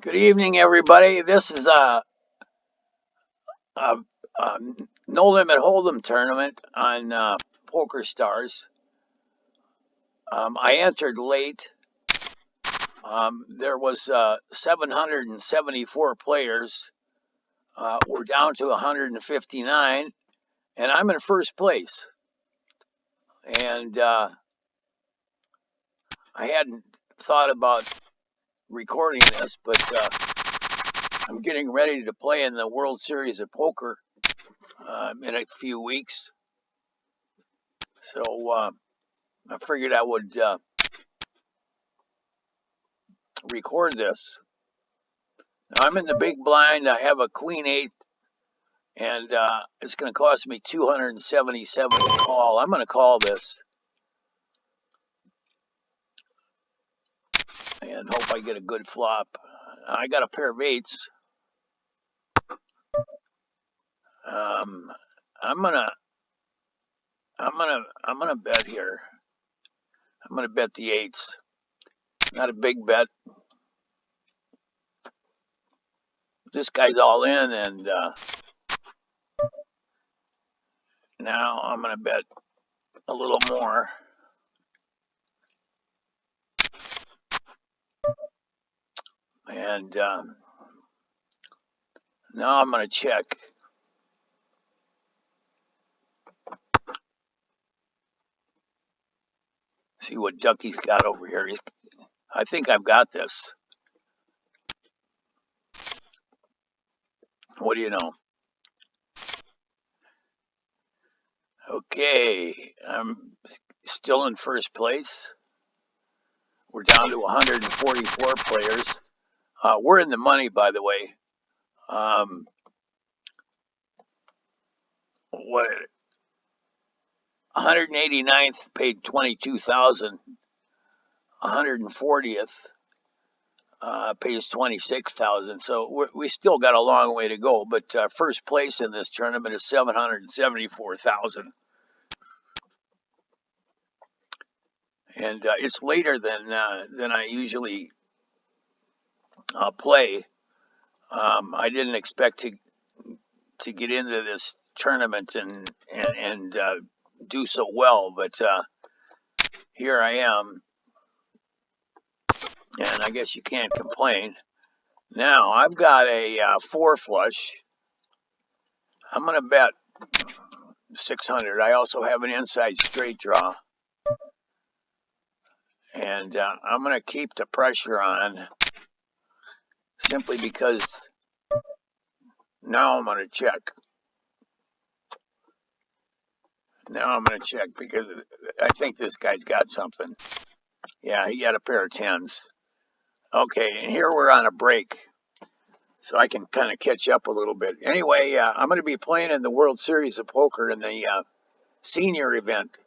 Good evening, everybody. This is a, a no limit Holdem tournament on PokerStars. I entered late. There was 774 players. We're down to 159, and I'm in first place. And I hadn't thought about recording this, but I'm getting ready to play in the World Series of Poker in a few weeks. So I figured I would record this. Now, I'm in the big blind. I have a queen eight, and it's going to cost me 277 to call. I'm going to call this and hope I get a good flop. I got a pair of eights. Um, I'm gonna, I'm gonna bet here. I'm gonna bet the eights. Not a big bet. This guy's all in, and now I'm gonna bet a little more. And now I'm gonna check. See what Ducky's got over here. I think I've got this. What do you know? Okay, I'm still in first place. We're down to 144 players. We're in the money, by the way. What 189th paid 22,000. 140th pays 26,000. So we still got a long way to go. But first place in this tournament is 774,000. And it's later than I usually play. I didn't expect to get into this tournament and do so well, but here I am, and I guess you can't complain. Now I've got a four flush. I'm gonna bet 600. I also have an inside straight draw, and I'm gonna keep the pressure on simply because now I'm gonna check. Now I'm gonna check because I think this guy's got something. Yeah, he got a pair of tens. Okay, and here we're on a break, so I can kind of catch up a little bit. Anyway, I'm going to be playing in the World Series of Poker in the senior event,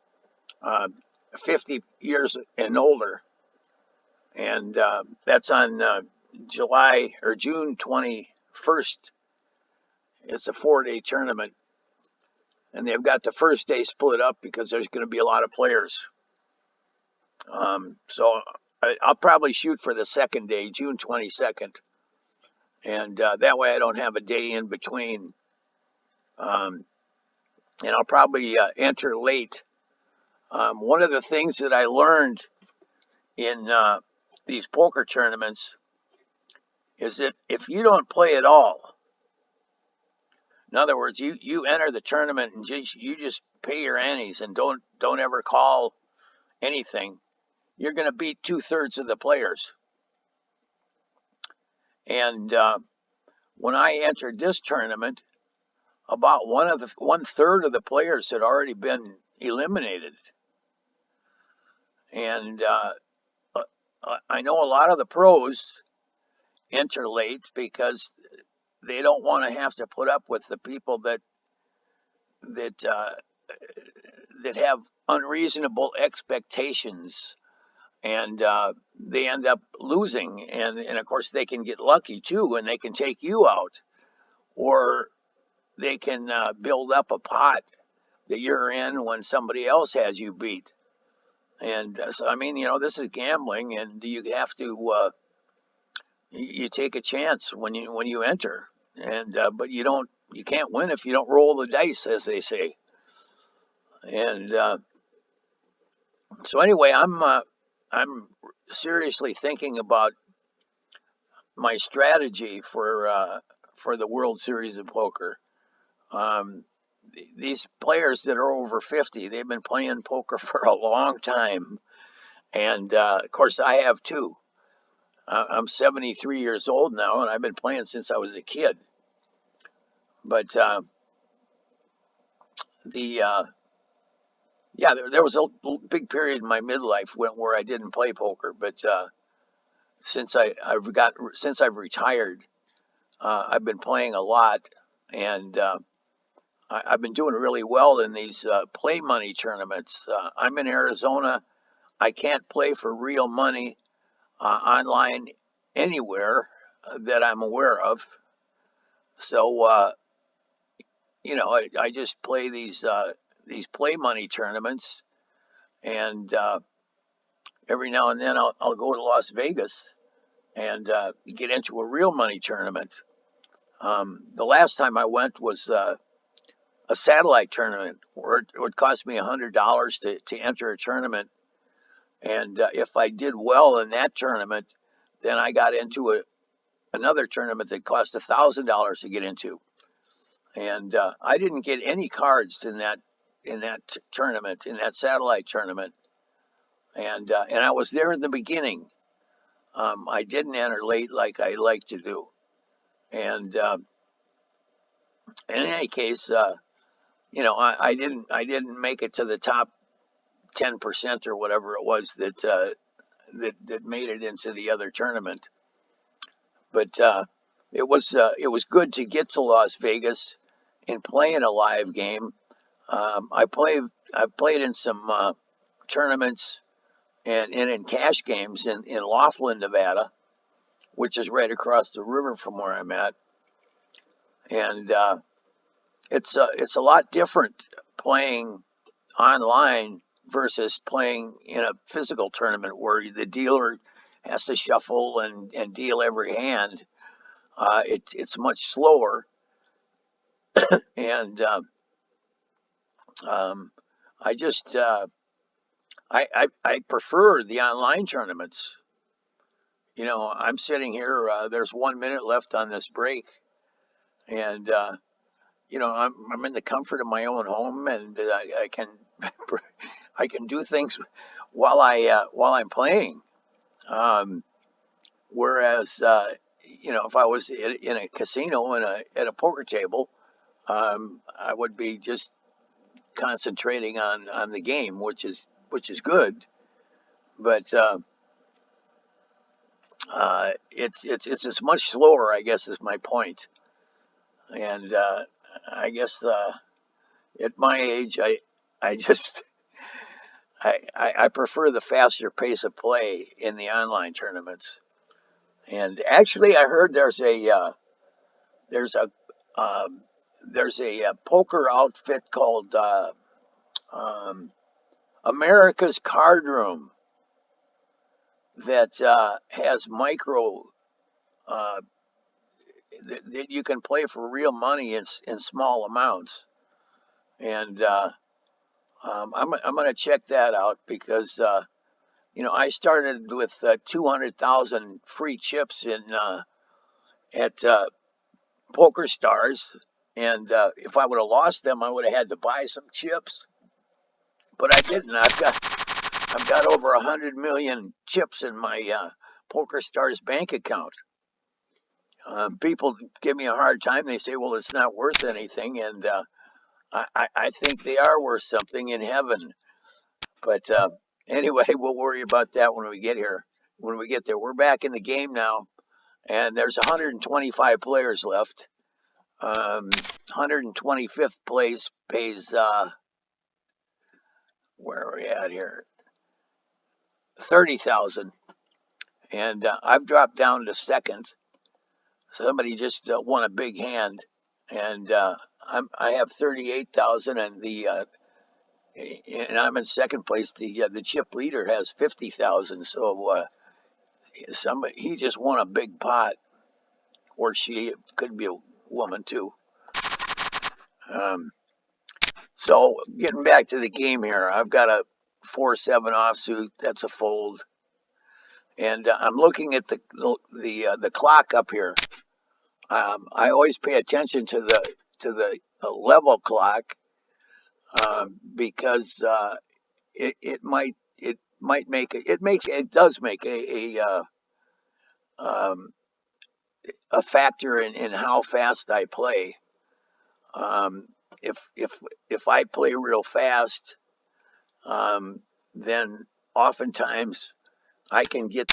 uh, 50 years and older, and that's on July or June 21st. It's a 4-day tournament, and they've got the first day split up because there's going to be a lot of players. So I'll probably shoot for the second day, June 22nd. And that way I don't have a day in between. And I'll probably enter late. One of the things that I learned in these poker tournaments is if you don't play at all, in other words, you enter the tournament and you just pay your annies and don't ever call anything, you're going to beat 2/3 of the players. And when I entered this tournament, about 1/3 of the players had already been eliminated. And I know a lot of the pros enter late because they don't want to have to put up with the people that that have unreasonable expectations, and they end up losing. And of course, they can get lucky too, and they can take you out, or they can build up a pot that you're in when somebody else has you beat. And so, I mean, this is gambling, and you have to you take a chance when you enter, and but you can't win if you don't roll the dice, as they say. And so anyway, I'm seriously thinking about my strategy for the World Series of Poker. Um, these players that are over 50, they've been playing poker for a long time, and of course I have too. I'm 73 years old now, and I've been playing since I was a kid. But the yeah, there was a big period in my midlife where I didn't play poker. But since I've retired, I've been playing a lot, and I've been doing really well in these play money tournaments. I'm in Arizona. I can't play for real money online anywhere that I'm aware of. So I just play these play money tournaments, and every now and then I'll go to Las Vegas and get into a real money tournament. The last time I went was a satellite tournament where it would cost me $100 to enter a tournament, and if I did well in that tournament, then I got into another tournament that cost $1,000 to get into, and I didn't get any cards in that tournament, in that satellite tournament, and I was there in the beginning. I didn't enter late like I like to do, and in any case, I didn't make it to the top 10% or whatever it was that made it into the other tournament. But it was good to get to Las Vegas and play in a live game. I've played in some tournaments and in cash games in Laughlin, Nevada, which is right across the river from where I'm at, and it's a lot different playing online versus playing in a physical tournament where the dealer has to shuffle and deal every hand. It's much slower, and um, I just I prefer the online tournaments. I'm sitting here. There's 1 minute left on this break, and I'm in the comfort of my own home, and I can I can do things while I'm playing. Um, Whereas, if I was in a casino at a poker table, I would be just concentrating on the game, which is good. But it's just much slower, I guess, is my point. And I guess at my age, I just I prefer the faster pace of play in the online tournaments. And actually, I heard there's a um, there's a poker outfit called um, America's Card Room that has micro uh, that you can play for real money in small amounts, and I'm going to check that out because I started with 200,000 free chips in at PokerStars, and if I would have lost them, I would have had to buy some chips, but I didn't. I've got over 100 million chips in my PokerStars bank account. People give me a hard time. They say, "Well, it's not worth anything," and I think they are worth something in heaven. But anyway, we'll worry about that when we get here. When we get there, we're back in the game now, and there's 125 players left. 125th place pays where are we at here? 30,000, and I've dropped down to second. Somebody just won a big hand, and I have 38,000, and I'm in second place. The chip leader has 50,000, so he just won a big pot, or she, it could be a woman too. So getting back to the game here, I've got a 4-7 offsuit. That's a fold, and I'm looking at the clock up here. I always pay attention to the level clock because it does make a factor in how fast I play. Um, if I play real fast, then oftentimes I can get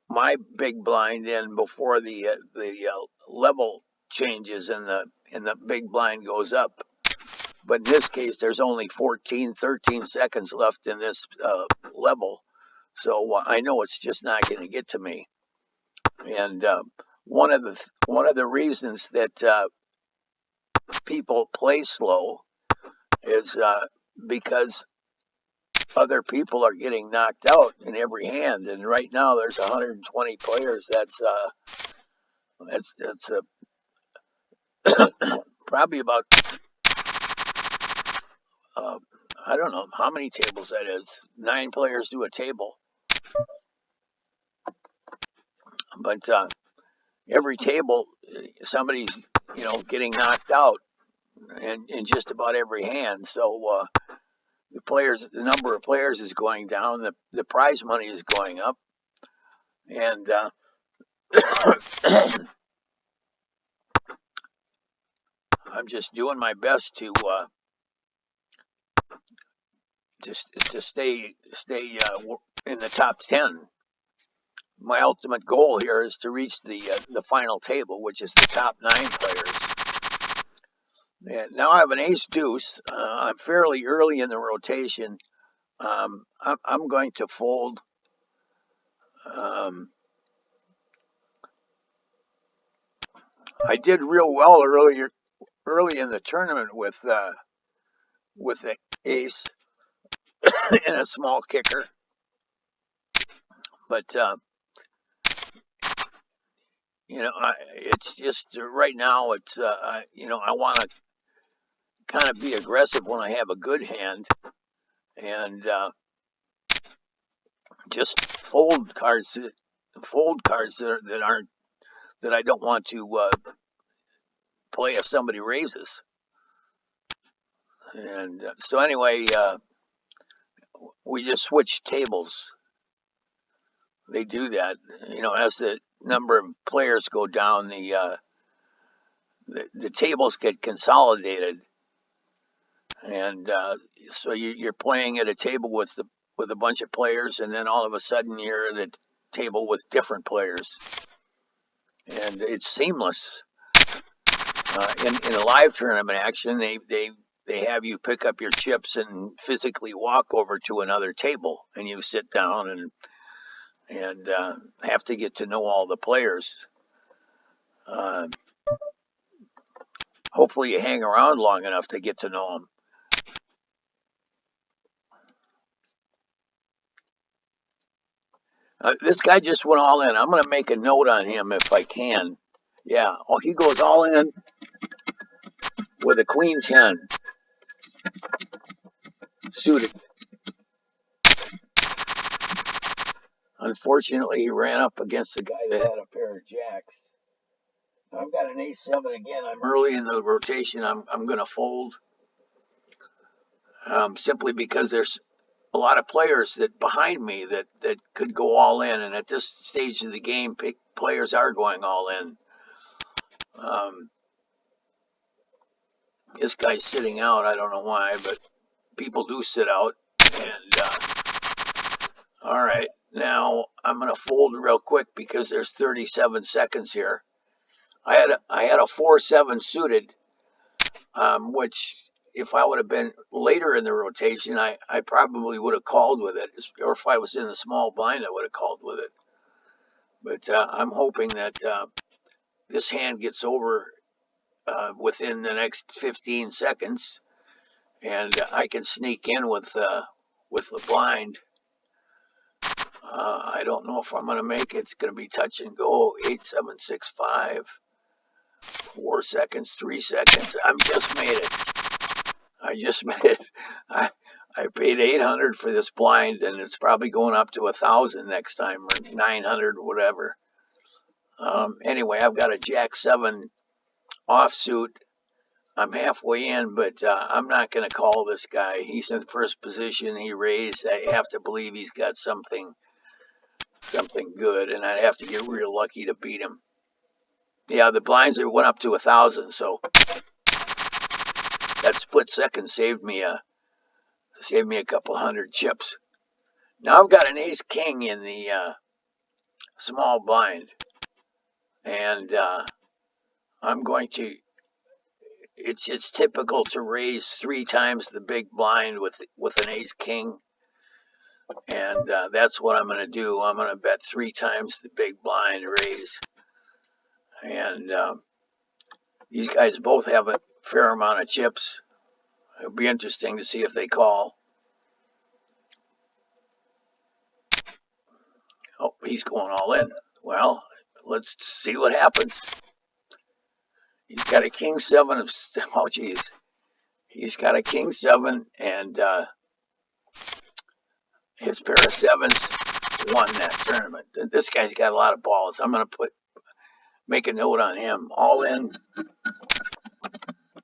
my big blind in before the level changes and the big blind goes up. But in this case, there's only 14, 13 seconds left in this level, so I know it's just not going to get to me. And one of the reasons that people play slow is because other people are getting knocked out in every hand, and right now there's 120 players. That's probably about I don't know how many tables that is. 9 players do a table, but every table somebody's getting knocked out, and in just about every hand. So the number of players is going down. The prize money is going up, and I'm just doing my best to stay in the top 10. My ultimate goal here is to reach the final table, which is the top 9 players. And now I have an ace deuce. I'm fairly early in the rotation. I'm going to fold. I did real well early in the tournament with the ace and a small kicker, but it's just right now. It's I want to kind of be aggressive when I have a good hand, and just fold cards that I don't want to play if somebody raises. And so anyway, we just switch tables. They do that, as the number of players go down, the tables get consolidated, and so you're playing at a table with a bunch of players, and then all of a sudden you're at a table with different players, and it's seamless. In a live tournament action, they have you pick up your chips and physically walk over to another table, and you sit down and have to get to know all the players. Hopefully you hang around long enough to get to know them. This guy just went all in. I'm going to make a note on him if I can. Yeah. Oh, he goes all in with a queen 10 suited. Unfortunately, he ran up against a guy that had a pair of jacks. I've got an ace 7 again. I'm early in the rotation. I'm going to fold simply because there's a lot of players that behind me that could go all in, and at this stage of the game, players are going all in. This guy's sitting out. I don't know why, but people do sit out. And all right, now I'm going to fold real quick because there's 37 seconds here. I had a 4-7 suited, which if I would have been later in the rotation, I probably would have called with it. Or if I was in the small blind, I would have called with it. But I'm hoping that this hand gets over within the next 15 seconds, and I can sneak in with the blind. I don't know if I'm going to make it. It's going to be touch and go. 8765. 4 seconds, 3 seconds. I just made it. I just made it. I paid 800 for this blind, and it's probably going up to 1,000 next time, or 900, whatever. Anyway, I've got a Jack 7 offsuit. I'm halfway in, but I'm not going to call this guy. He's in first position. He raised. I have to believe he's got something good, and I'd have to get real lucky to beat him. Yeah, the blinds went up to 1,000, so that split second saved me a couple hundred chips. Now I've got an ace king in the small blind, and I'm going to. It's typical to raise 3 times the big blind with an ace king, and that's what I'm going to do. I'm going to bet 3 times the big blind raise, and these guys both have a fair amount of chips. It'll be interesting to see if they call. Oh, he's going all in. Well, let's see what happens. He's got a king 7 of. Oh, geez. He's got a king 7, and his pair of 7s won that tournament. This guy's got a lot of balls. I'm going to make a note on him. All in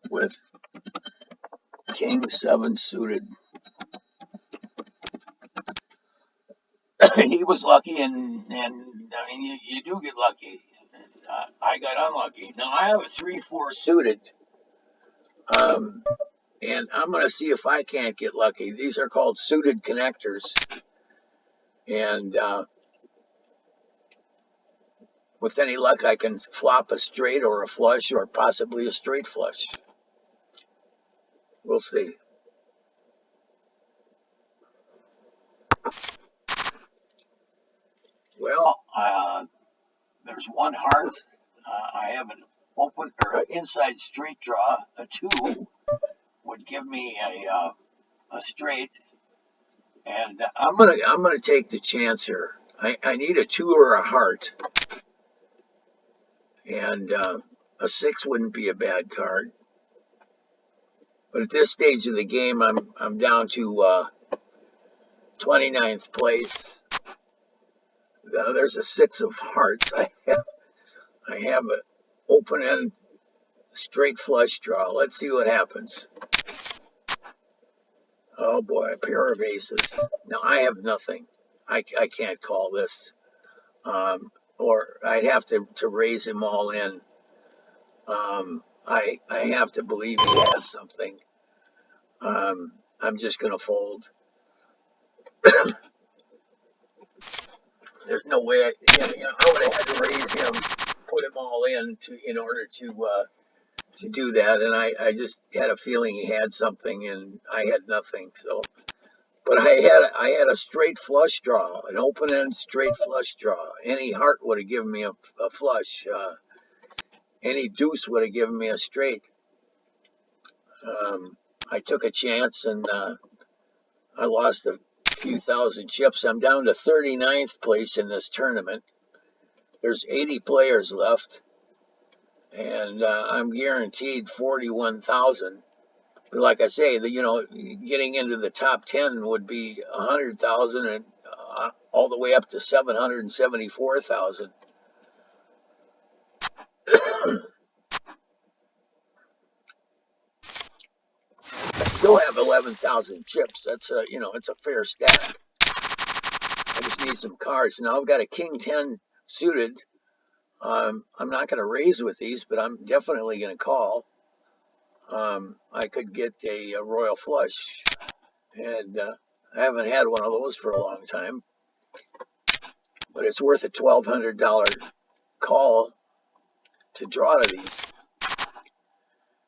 with king 7 suited. He was lucky, and I mean, you do get lucky. I got unlucky. Now I have a 3-4 suited, and I'm going to see if I can't get lucky. These are called suited connectors, and with any luck, I can flop a straight or a flush or possibly a straight flush. We'll see. Well, there's one heart. I have an open or an inside straight draw. A 2 would give me a straight, and I'm gonna take the chance here. I need a 2 or a heart, and a 6 wouldn't be a bad card. But at this stage of the game, I'm down to 29th place. There's a 6 of hearts. I have an open end straight flush draw. Let's see what happens. Oh boy, a pair of aces. Now I have nothing. I can't call this. Or I'd have to raise him all in. I have to believe he has something. I'm just gonna fold. There's no way I would have had to raise him, put him all in order to do that, and I just had a feeling he had something, and I had nothing. So, but I had a straight flush draw, an open end straight flush draw. Any heart would have given me a flush. Any deuce would have given me a straight. I took a chance, and I lost a few thousand chips. I'm down to 39th place in this tournament. There's 80 players left, and I'm guaranteed 41,000. But like I say, getting into the top 10 would be 100,000, and all the way up to 774,000. I still have 11,000 chips. That's it's a fair stack. I just need some cards. Now I've got a king 10 suited. I'm not going to raise with these, but I'm definitely going to call. I could get a royal flush, and I haven't had one of those for a long time. But it's worth a $1,200 call to draw to these.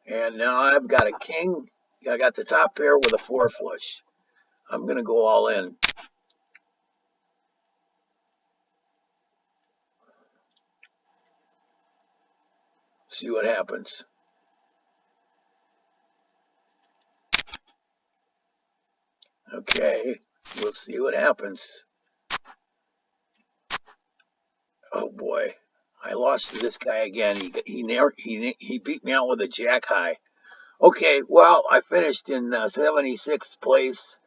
And now I've got a king. I got the top pair with a 4 flush. I'm going to go all in. See what happens. Okay, we'll see what happens. boy, I lost to this guy again. He beat me out with a jack high. Okay, well, I finished in 76th place,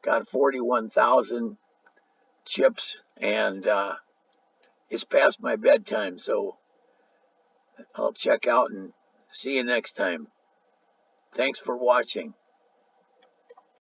got 41,000 chips, and it's past my bedtime, so I'll check out and see you next time. Thanks for watching.